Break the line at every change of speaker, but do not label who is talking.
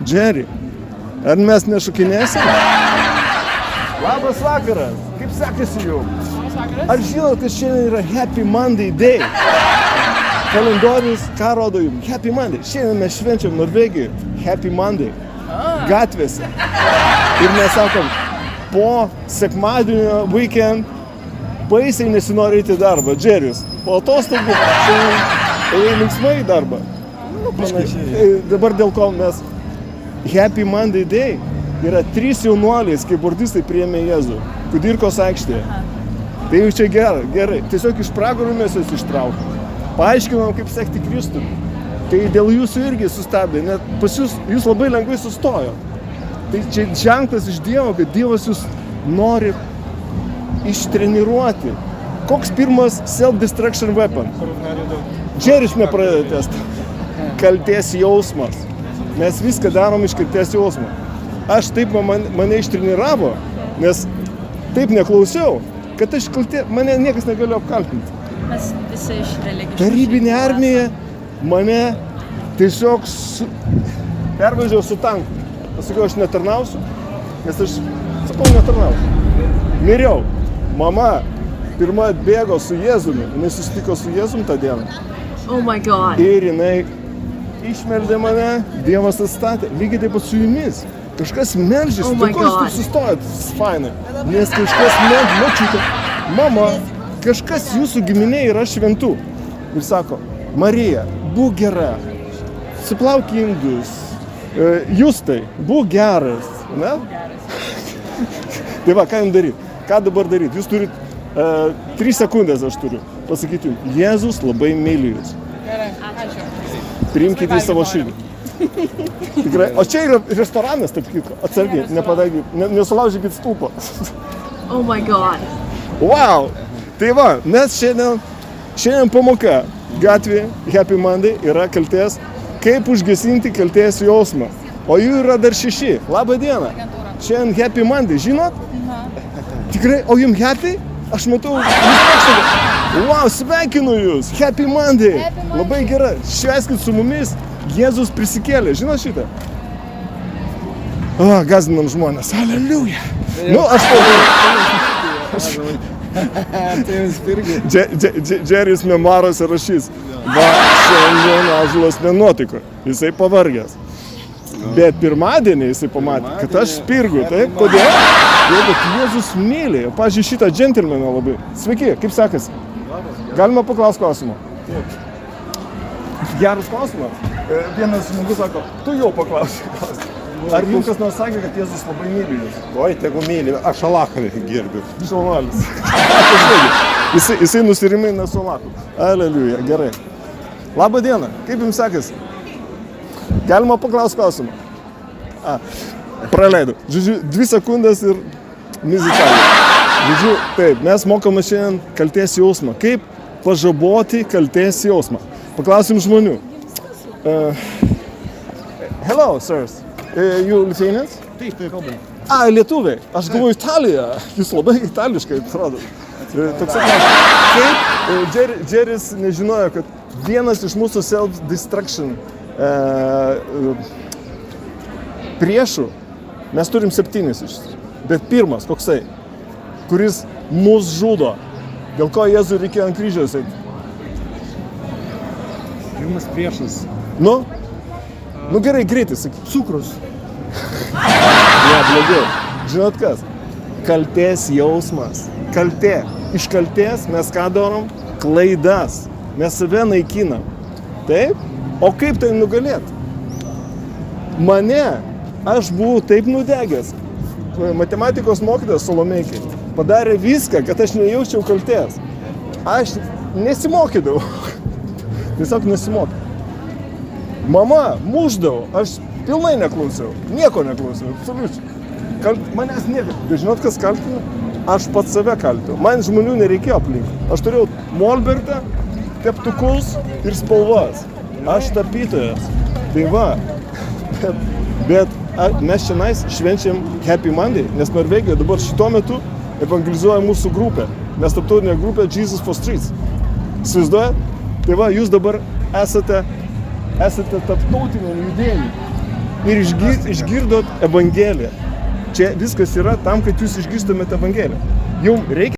Jerry, ar mes nešokinėsime? Labas vakaras, kaip sekasi jums? Ar žinot, kad šiandien yra Happy Monday Day? Kalendorius, ką rodo jums? Happy Monday. Šiandien mes švenčiam Norvegijoje Happy Monday. Gatvėse. Ir mes sakom, po sekmadienio weekend baisiai nesinori eiti į darbą. Džerijus, po atostogų šiandien linksmai į darbą. Dabar dėl ko mes Happy Monday Day yra 3 jaunuoliai skateboardistai priėmė Jėzų Kudirkos aikštėje. Tai jau čia gerai. Tiesiog iš pragarų mes juos ištraukėm. Paaiškinom, kaip sekti Kristų. Tai dėl jūsų irgi sustabdė, net pas jūs labai lengvai sustojo. Tai čia ženklas iš Dievo, kad Dievas jūs nori ištreniruoti. Koks pirmas self-destruction weapon? Džeris nepradeda testą. Kaltės jausmas. Mes viską darom iš kaltės jausmo. Aš taip mane ištreniravo, nes taip neklausiau, kad aš mane niekas negalėjo apkaltinti.
Mes visi iš religijos.
Tarybinė armija mane tiesiog pervažiavo su tanku. Aš sakiau, aš netarnausiu, nes aš netarnausiu. Miriau. Mama pirma atbėgo su Jėzumi, jinai susitiko su Jėzum tą dieną.
Oh my God.
Ir jinai išmeldė mane, Dievas atstatė. Lygiai taip pat su jumis. Kažkas meldžiasi,
Oh my
tai ko jūs
God.
taip sustojat? Fainai. Nes kažkas meldžiasi, mačiute, mama, kažkas jūsų giminėje yra šventų. Ir sako, Marija, būk gera, suplauk indus, Justai, būk geras. Ne? Tai va, ką jums daryti? Ką dabar daryti? Jūs turit 3 sekundės aš turiu pasakyti jums. Jėzus labai myli jūs.
Gerai, ačiū.
Priimkite į savo širdį. Tikrai. O čia yra restoranas, taip kitko. Atsargiai, nesulaužykit stulpo.
Oh my God.
Wow! Tai va, mes šiandien pamoka gatvėje Happy Monday yra kaltės, kaip užgesinti kaltės jausmą. O jų yra dar 6. Labą dieną. Šiandien Happy Monday, žinot? Tikrai, o jums happy? Aš matau, wow, sveikinu jūs, Happy Monday. Labai gerai, švęskit su mumis, Jėzus prisikėlė, žinot šitą? O, gazdinam žmonės, aleliuja. Nu, aš
Tai jums irgi.
Džeris memoruose rašys, va, šiandien ąžuolas nenuotiko, jisai pavargęs. Bet pirmadienį jisai pamatė, kad aš spirgu, taip? Kodėl? Jeigu Jėzus myli, pavyzdžiui, šitą džentelmeną labai. Sveiki, kaip sekasi? Galima paklausti klausimą? Geras klausimas. Vienas žmogus sako, tu jau paklausai klausimą. Ar jums kas nors sakė, kad Jėzus labai myli jūs?
Oi, tegu myli, aš Alachą gerbiu.
Šaunuolis. Jisai nusirimina su Alachu. Aleliuja, gerai. Labą dieną, kaip jums sekasi? Galima paklausti klausimą? Praleidau. Žodžiu, 2 sekundės ir muzikaliai. Žodžiu, taip, mes mokame šiandien kaltės jausmą. Kaip pažaboti kaltės jausmą? Paklausim žmonių. Hello, sirs. You Lithuanians?
Taip, kalbam.
Lietuviai. Aš galvoju Italija. Jūs labai itališkai atrodo. Toks klausimas. Kaip Džeris nežinojo, kad vienas iš mūsų self-destruction priešų, mes turim 7 iš. Bet pirmas, koksai, kuris mus žudo, dėl ko Jėzui reikėjo ant kryžiaus eiti.
Pirmas priešas.
Nu gerai, greitai, sakyk.
Cukrus.
Ne, blogiau. Žinot kas? Kaltės jausmas. Kaltė. Iš kaltės mes ką darom? Klaidas. Mes save naikinam. Taip? O kaip tai nugalėti? Aš buvau taip nudegęs. Matematikos mokytojas Solomeikai padarė viską, kad aš nejaučiau kaltės. Aš nesimokydavau. Tiesiog nesimokydavau. Mama muždavo, aš pilnai neklausiau. Nieko neklausiau, absoliučiai. Manęs nieko. Bet žinot, kas kaltino? Aš pats save kaltinau. Man žmonių nereikėjo aplink. Aš turėjau molbertą, teptukus ir spalvas. Aš tapytojas. Tai va. Bet mes šiandien švenčiam Happy Monday, nes Norvegijoje dabar šituo metu evangelizuoja mūsų grupė. Mes tarptautinė grupė Jesus for Streets. Įsivaizduojat? Tai va, jūs dabar esate tarptautiniam judėjimui. ir išgirdot Evangeliją. Čia viskas yra tam, kad jūs išgirstumėte Evangeliją. Jums reikia